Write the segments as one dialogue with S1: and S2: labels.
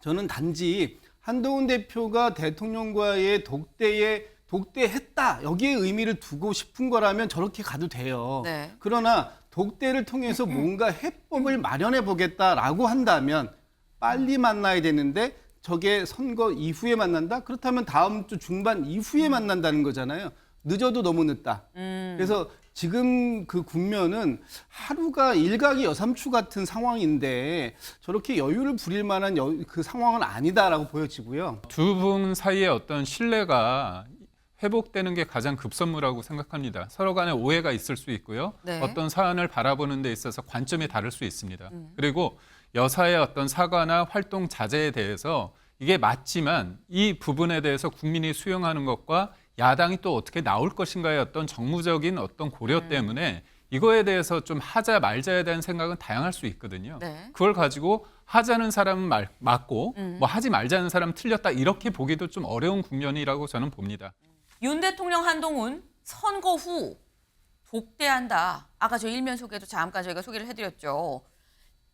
S1: 저는 단지 한동훈 대표가 대통령과의 독대했다. 여기에 의미를 두고 싶은 거라면 저렇게 가도 돼요.
S2: 네.
S1: 그러나 독대를 통해서 뭔가 해법을 마련해 보겠다라고 한다면 빨리 만나야 되는데 저게 선거 이후에 만난다? 그렇다면 다음 주 중반 이후에 만난다는 거잖아요. 늦어도 너무 늦다. 그래서 지금 그 국면은 하루가 일각이 여삼추 같은 상황인데 저렇게 여유를 부릴 만한 그 상황은 아니다라고 보여지고요.
S3: 두 분 사이의 어떤 신뢰가 회복되는 게 가장 급선무라고 생각합니다. 서로 간에 오해가 있을 수 있고요.
S2: 네.
S3: 어떤 사안을 바라보는 데 있어서 관점이 다를 수 있습니다. 그리고 여사의 어떤 사과나 활동 자제에 대해서 이게 맞지만 이 부분에 대해서 국민이 수용하는 것과 야당이 또 어떻게 나올 것인가의 어떤 정무적인 어떤 고려 때문에 이거에 대해서 좀 하자 말자에 대한 생각은 다양할 수 있거든요.
S2: 네.
S3: 그걸 가지고 하자는 사람은 맞고 뭐 하지 말자는 사람은 틀렸다 이렇게 보기도 좀 어려운 국면이라고 저는 봅니다.
S2: 윤 대통령 한동훈 선거 후 독대한다. 아까 저 일면 소개도 잠깐 저희가 소개를 해드렸죠.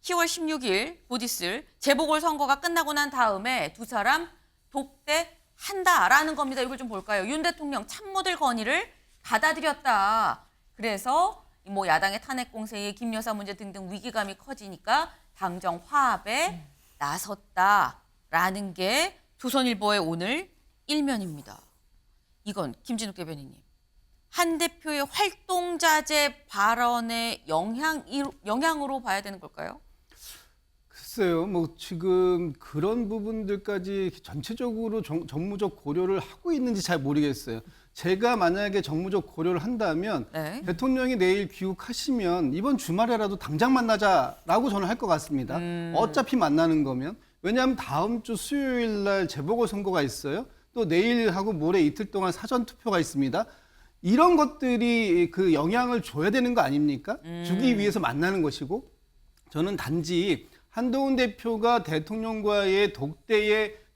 S2: 10월 16일 곧 있을 재보궐선거가 끝나고 난 다음에 두 사람 독대한다라는 겁니다. 이걸 좀 볼까요? 윤 대통령 참모들 건의를 받아들였다. 그래서 뭐 야당의 탄핵 공세에 김 여사 문제 등등 위기감이 커지니까 당정 화합에 나섰다라는 게 조선일보의 오늘 일면입니다. 이건 김진욱 대변인님. 한 대표의 활동 자제 발언의 영향으로 봐야 되는 걸까요?
S1: 글쎄요, 뭐 지금 그런 부분들까지 전체적으로 정무적 고려를 하고 있는지 잘 모르겠어요. 제가 만약에 정무적 고려를 한다면
S2: 네.
S1: 대통령이 내일 귀국하시면 이번 주말에라도 당장 만나자라고 저는 할 것 같습니다. 어차피 만나는 거면. 왜냐하면 다음 주 수요일 날 재보궐선거가 있어요. 또 내일하고 모레 이틀 동안 사전투표가 있습니다. 이런 것들이 그 영향을 줘야 되는 거 아닙니까? 주기 위해서 만나는 것이고 저는 단지 한동훈 대표가 대통령과의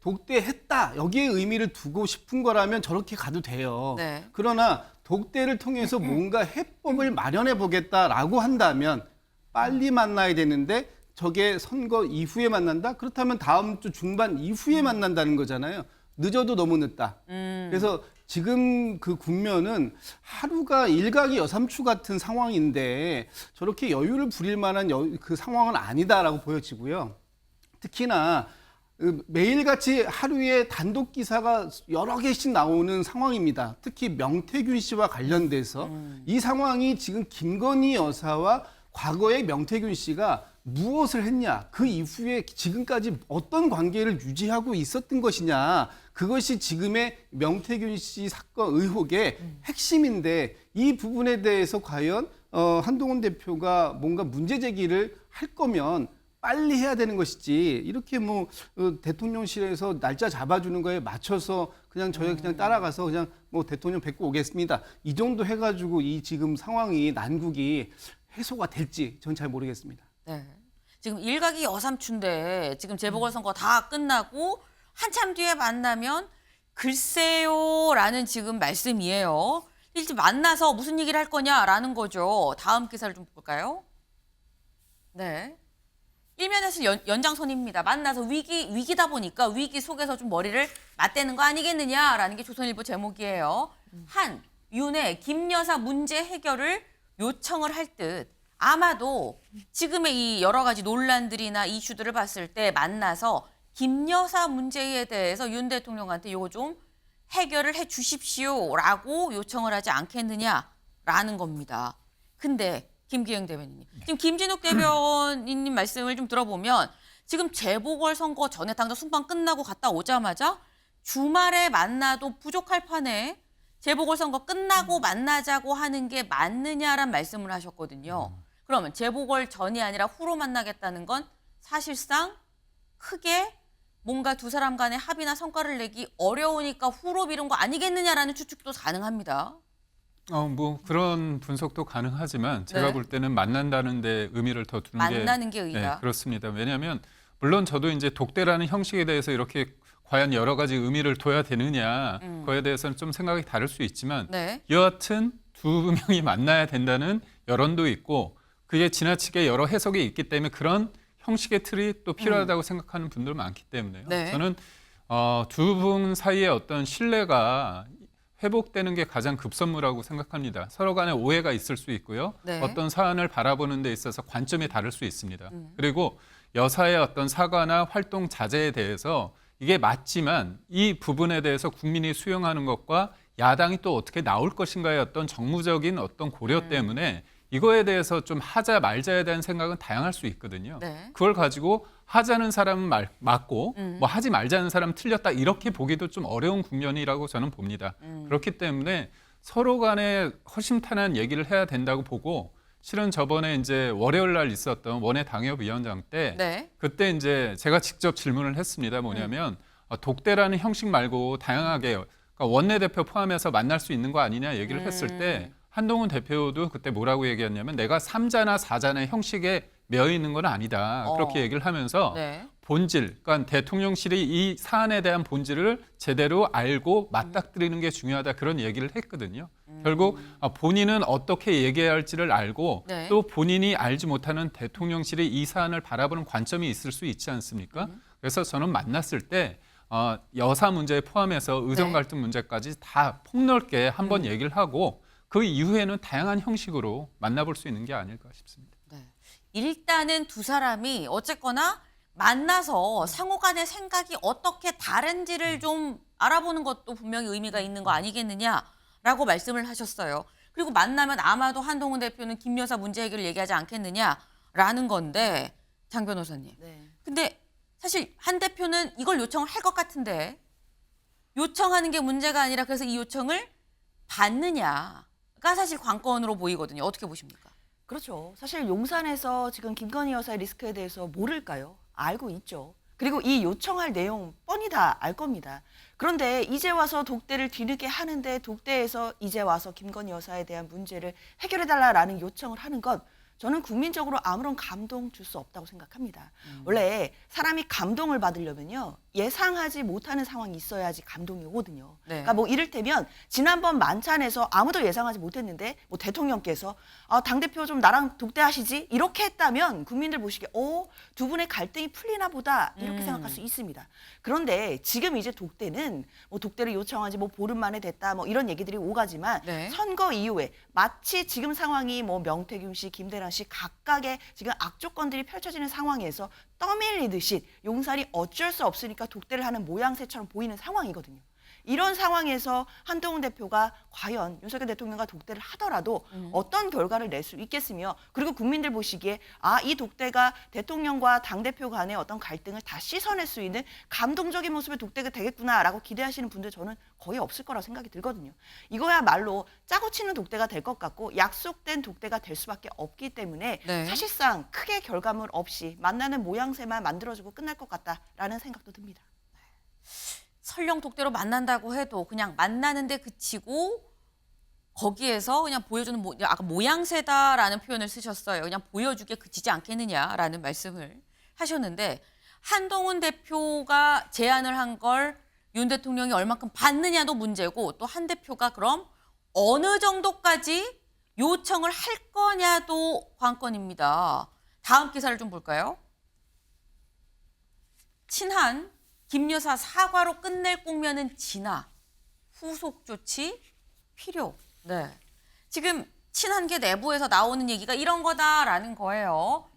S1: 독대했다. 여기에 의미를 두고 싶은 거라면 저렇게 가도 돼요.
S2: 네.
S1: 그러나 독대를 통해서 뭔가 해법을 마련해 보겠다라고 한다면 빨리 만나야 되는데 저게 선거 이후에 만난다? 그렇다면 다음 주 중반 이후에 만난다는 거잖아요. 늦어도 너무 늦다. 그래서 지금 그 국면은 하루가 일각이 여삼추 같은 상황인데 저렇게 여유를 부릴 만한 그 상황은 아니다라고 보여지고요. 특히나 매일같이 하루에 단독 기사가 여러 개씩 나오는 상황입니다. 특히 명태균 씨와 관련돼서 이 상황이 지금 김건희 여사와 과거에 명태균 씨가 무엇을 했냐, 그 이후에 지금까지 어떤 관계를 유지하고 있었던 것이냐, 그것이 지금의 명태균 씨 사건 의혹의 핵심인데 이 부분에 대해서 과연 한동훈 대표가 뭔가 문제 제기를 할 거면 빨리 해야 되는 것이지 이렇게 뭐 대통령실에서 날짜 잡아주는 거에 맞춰서 그냥 저희 그냥 따라가서 그냥 뭐 대통령 뵙고 오겠습니다. 이 정도 해가지고 이 지금 상황이 난국이 해소가 될지 전 잘 모르겠습니다.
S2: 네. 지금 일각이 여삼추인데 지금 재보궐선거 다 끝나고 한참 뒤에 만나면 글쎄요라는 지금 말씀이에요. 일찍 만나서 무슨 얘기를 할 거냐라는 거죠. 다음 기사를 좀 볼까요? 네. 일면에서 연장선입니다. 만나서 위기다 보니까 위기 속에서 좀 머리를 맞대는 거 아니겠느냐라는 게 조선일보 제목이에요. 윤의 김 여사 문제 해결을 요청을 할 듯 아마도 지금의 이 여러 가지 논란들이나 이슈들을 봤을 때 만나서 김 여사 문제에 대해서 윤 대통령한테 이거 좀 해결을 해 주십시오라고 요청을 하지 않겠느냐라는 겁니다. 근데 김기영 대변인님, 지금 김진욱 대변인님 말씀을 좀 들어보면 지금 재보궐선거 전에 당장 순방 끝나고 갔다 오자마자 주말에 만나도 부족할 판에 재보궐선거 끝나고 만나자고 하는 게 맞느냐란 말씀을 하셨거든요. 그러면 재보궐 전이 아니라 후로 만나겠다는 건 사실상 크게 뭔가 두 사람 간의 합의나 성과를 내기 어려우니까 후로 미룬 거 아니겠느냐라는 추측도 가능합니다.
S3: 뭐 그런 분석도 가능하지만 제가
S2: 네.
S3: 볼 때는 만난다는 데 의미를 더 두는 게
S2: 만나는 게 의의다.
S3: 네, 그렇습니다. 왜냐하면 물론 저도 이제 독대라는 형식에 대해서 이렇게 과연 여러 가지 의미를 둬야 되느냐 그거에 대해서는 좀 생각이 다를 수 있지만
S2: 네.
S3: 여하튼 두 명이 만나야 된다는 여론도 있고 그게 지나치게 여러 해석이 있기 때문에 그런 형식의 틀이 또 필요하다고 생각하는 분들 많기 때문에요.
S2: 네.
S3: 저는 두 분 사이의 어떤 신뢰가 회복되는 게 가장 급선무라고 생각합니다. 서로 간에 오해가 있을 수 있고요.
S2: 네.
S3: 어떤 사안을 바라보는 데 있어서 관점이 다를 수 있습니다. 그리고 여사의 어떤 사과나 활동 자제에 대해서 이게 맞지만 이 부분에 대해서 국민이 수용하는 것과 야당이 또 어떻게 나올 것인가의 어떤 정무적인 어떤 고려 때문에 이거에 대해서 좀 하자 말자에 대한 생각은 다양할 수 있거든요.
S2: 네.
S3: 그걸 가지고 하자는 사람은 맞고 뭐 하지 말자는 사람은 틀렸다 이렇게 보기도 좀 어려운 국면이라고 저는 봅니다. 그렇기 때문에 서로 간에 허심탄회한 얘기를 해야 된다고 보고 실은 저번에 이제 월요일 날 있었던 원외 당협위원장 때
S2: 네.
S3: 그때 이제 제가 직접 질문을 했습니다. 뭐냐면 독대라는 형식 말고 다양하게 그러니까 원내대표 포함해서 만날 수 있는 거 아니냐 얘기를 했을 때 한동훈 대표도 그때 뭐라고 얘기했냐면 내가 3자나 4자의 형식에 매여 있는 건 아니다. 그렇게 얘기를 하면서
S2: 네.
S3: 본질, 그러니까 대통령실이 이 사안에 대한 본질을 제대로 알고 맞닥뜨리는 게 중요하다. 그런 얘기를 했거든요. 결국 본인은 어떻게 얘기해야 할지를 알고
S2: 네.
S3: 또 본인이 알지 못하는 대통령실이 이 사안을 바라보는 관점이 있을 수 있지 않습니까? 그래서 저는 만났을 때 여사 문제 포함해서 의정
S2: 네.
S3: 갈등 문제까지 다 폭넓게 한번 얘기를 하고 그 이후에는 다양한 형식으로 만나볼 수 있는 게 아닐까 싶습니다.
S2: 네. 일단은 두 사람이 어쨌거나 만나서 상호 간의 생각이 어떻게 다른지를 좀 알아보는 것도 분명히 의미가 있는 거 아니겠느냐라고 말씀을 하셨어요. 그리고 만나면 아마도 한동훈 대표는 김 여사 문제 해결을 얘기하지 않겠느냐라는 건데 장 변호사님.
S4: 네.
S2: 근데 사실 한 대표는 이걸 요청을 할 것 같은데 요청하는 게 문제가 아니라 그래서 이 요청을 받느냐가 사실 관건으로 보이거든요. 어떻게 보십니까?
S4: 그렇죠. 사실 용산에서 지금 김건희 여사의 리스크에 대해서 모를까요? 알고 있죠. 그리고 이 요청할 내용 뻔히 다 알 겁니다. 그런데 이제 와서 독대를 뒤늦게 하는데 독대에서 이제 와서 김건희 여사에 대한 문제를 해결해달라는 요청을 하는 것 저는 국민적으로 아무런 감동 줄 수 없다고 생각합니다. 원래 사람이 감동을 받으려면요. 예상하지 못하는 상황이 있어야지 감동이 오거든요.
S2: 네.
S4: 그러니까 뭐 이를테면 지난번 만찬에서 아무도 예상하지 못했는데 뭐 대통령께서 당대표 좀 나랑 독대하시지? 이렇게 했다면 국민들 보시기에 두 분의 갈등이 풀리나 보다 이렇게 생각할 수 있습니다. 그런데 지금 이제 독대는 뭐 독대를 요청한 지 뭐 보름 만에 됐다 뭐 이런 얘기들이 오가지만
S2: 네.
S4: 선거 이후에 마치 지금 상황이 뭐 명태균 씨, 김대란 씨 각각의 지금 악조건들이 펼쳐지는 상황에서 떠밀리듯이 용산이 어쩔 수 없으니까 독대를 하는 모양새처럼 보이는 상황이거든요. 이런 상황에서 한동훈 대표가 과연 윤석열 대통령과 독대를 하더라도 어떤 결과를 낼 수 있겠으며 그리고 국민들 보시기에 이 독대가 대통령과 당대표 간의 어떤 갈등을 다 씻어낼 수 있는 감동적인 모습의 독대가 되겠구나라고 기대하시는 분들 저는 거의 없을 거라고 생각이 들거든요. 이거야말로 짜고 치는 독대가 될 것 같고 약속된 독대가 될 수밖에 없기 때문에
S2: 네.
S4: 사실상 크게 결과물 없이 만나는 모양새만 만들어주고 끝날 것 같다라는 생각도 듭니다.
S2: 설령 독대로 만난다고 해도 그냥 만나는데 그치고 거기에서 그냥 보여주는 아까 모양새다라는 표현을 쓰셨어요. 그냥 보여주게 그치지 않겠느냐라는 말씀을 하셨는데 한동훈 대표가 제안을 한 걸 윤 대통령이 얼마큼 받느냐도 문제고 또 한 대표가 그럼 어느 정도까지 요청을 할 거냐도 관건입니다. 다음 기사를 좀 볼까요? 친한 김 여사 사과로 끝낼 국면은 지나 후속 조치 필요. 네. 지금 친한계 내부에서 나오는 얘기가 이런 거다라는 거예요.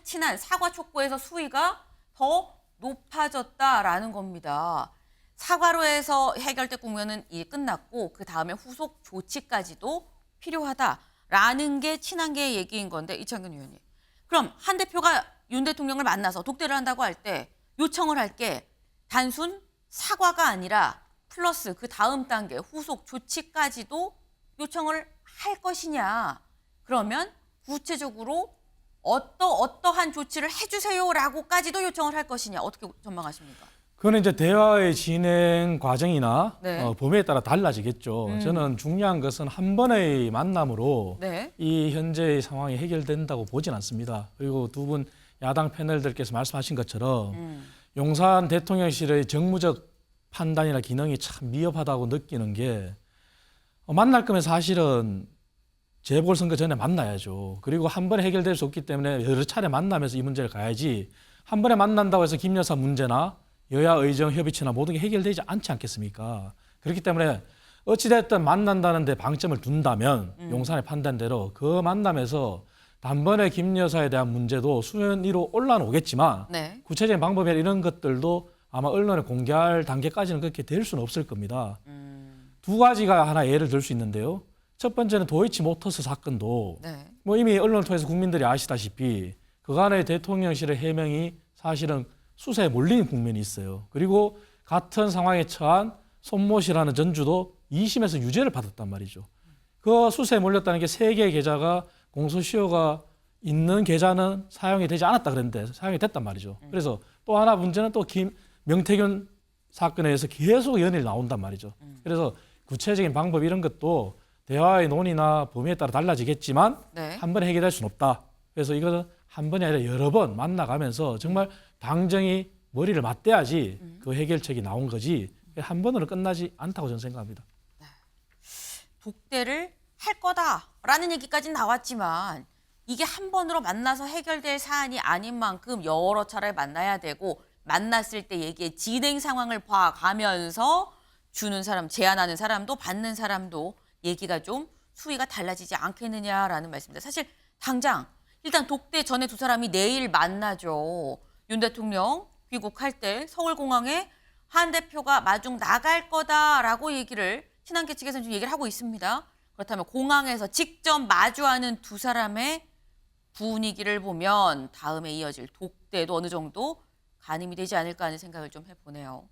S2: 친한 사과 촉구에서 수위가 더 높아졌다라는 겁니다. 사과로 해서 해결될 국면은 이제 끝났고 그 다음에 후속 조치까지도 필요하다라는 게 친한계의 얘기인 건데 이창균 의원님. 그럼 한 대표가 윤 대통령을 만나서 독대를 한다고 할 때 요청을 할 게 단순 사과가 아니라 플러스 그 다음 단계 후속 조치까지도 요청을 할 것이냐. 그러면 구체적으로 어떠한 조치를 해주세요라고까지도 요청을 할 것이냐. 어떻게 전망하십니까?
S5: 그거는 이제 대화의 진행 과정이나
S2: 네.
S5: 범위에 따라 달라지겠죠. 저는 중요한 것은 한 번의 만남으로
S2: 네.
S5: 이 현재의 상황이 해결된다고 보진 않습니다. 그리고 두 분 야당 패널들께서 말씀하신 것처럼 용산 대통령실의 정무적 판단이나 기능이 참 미흡하다고 느끼는 게 만날 거면 사실은 재보궐선거 전에 만나야죠. 그리고 한 번에 해결될 수 없기 때문에 여러 차례 만나면서 이 문제를 가야지 한 번에 만난다고 해서 김 여사 문제나 여야 의정 협의체나 모든 게 해결되지 않지 않겠습니까? 그렇기 때문에 어찌됐든 만난다는 데 방점을 둔다면 용산의 판단대로 그 만남에서 단번에 김 여사에 대한 문제도 수면 위로 올라오겠지만
S2: 네.
S5: 구체적인 방법이나 이런 것들도 아마 언론에 공개할 단계까지는 그렇게 될 수는 없을 겁니다. 두 가지가 하나 예를 들 수 있는데요. 첫 번째는 도이치모터스 사건도
S2: 네.
S5: 뭐 이미 언론을 통해서 국민들이 아시다시피 그간의 대통령실의 해명이 사실은 수사에 몰린 국면이 있어요. 그리고 같은 상황에 처한 손모 씨라는 전주도 2심에서 유죄를 받았단 말이죠. 그 수사에 몰렸다는 게 3개의 계좌가 공소시효가 있는 계좌는 사용이 되지 않았다 그랬는데 사용이 됐단 말이죠. 그래서 또 하나 문제는 또 명태균 사건에 의해서 계속 연일이 나온단 말이죠. 그래서 구체적인 방법 이런 것도 대화의 논의나 범위에 따라 달라지겠지만
S2: 네.
S5: 한 번에 해결할 수는 없다. 그래서 이거는 한 번이 아니라 여러 번 만나가면서 정말 당정이 머리를 맞대야지 그 해결책이 나온 거지 한 번으로 끝나지 않다고 저는 생각합니다.
S2: 독대를 할 거다라는 얘기까지는 나왔지만 이게 한 번으로 만나서 해결될 사안이 아닌 만큼 여러 차례 만나야 되고 만났을 때 얘기의 진행 상황을 봐가면서 주는 사람, 제안하는 사람도 받는 사람도 얘기가 좀 수위가 달라지지 않겠느냐라는 말씀입니다. 사실 당장 일단 독대 전에 두 사람이 내일 만나죠. 윤 대통령 귀국할 때 서울공항에 한 대표가 마중 나갈 거다라고 얘기를 친한계 측에서는 좀 얘기를 하고 있습니다. 그렇다면 공항에서 직접 마주하는 두 사람의 분위기를 보면 다음에 이어질 독대도 어느 정도 가늠이 되지 않을까 하는 생각을 좀 해보네요.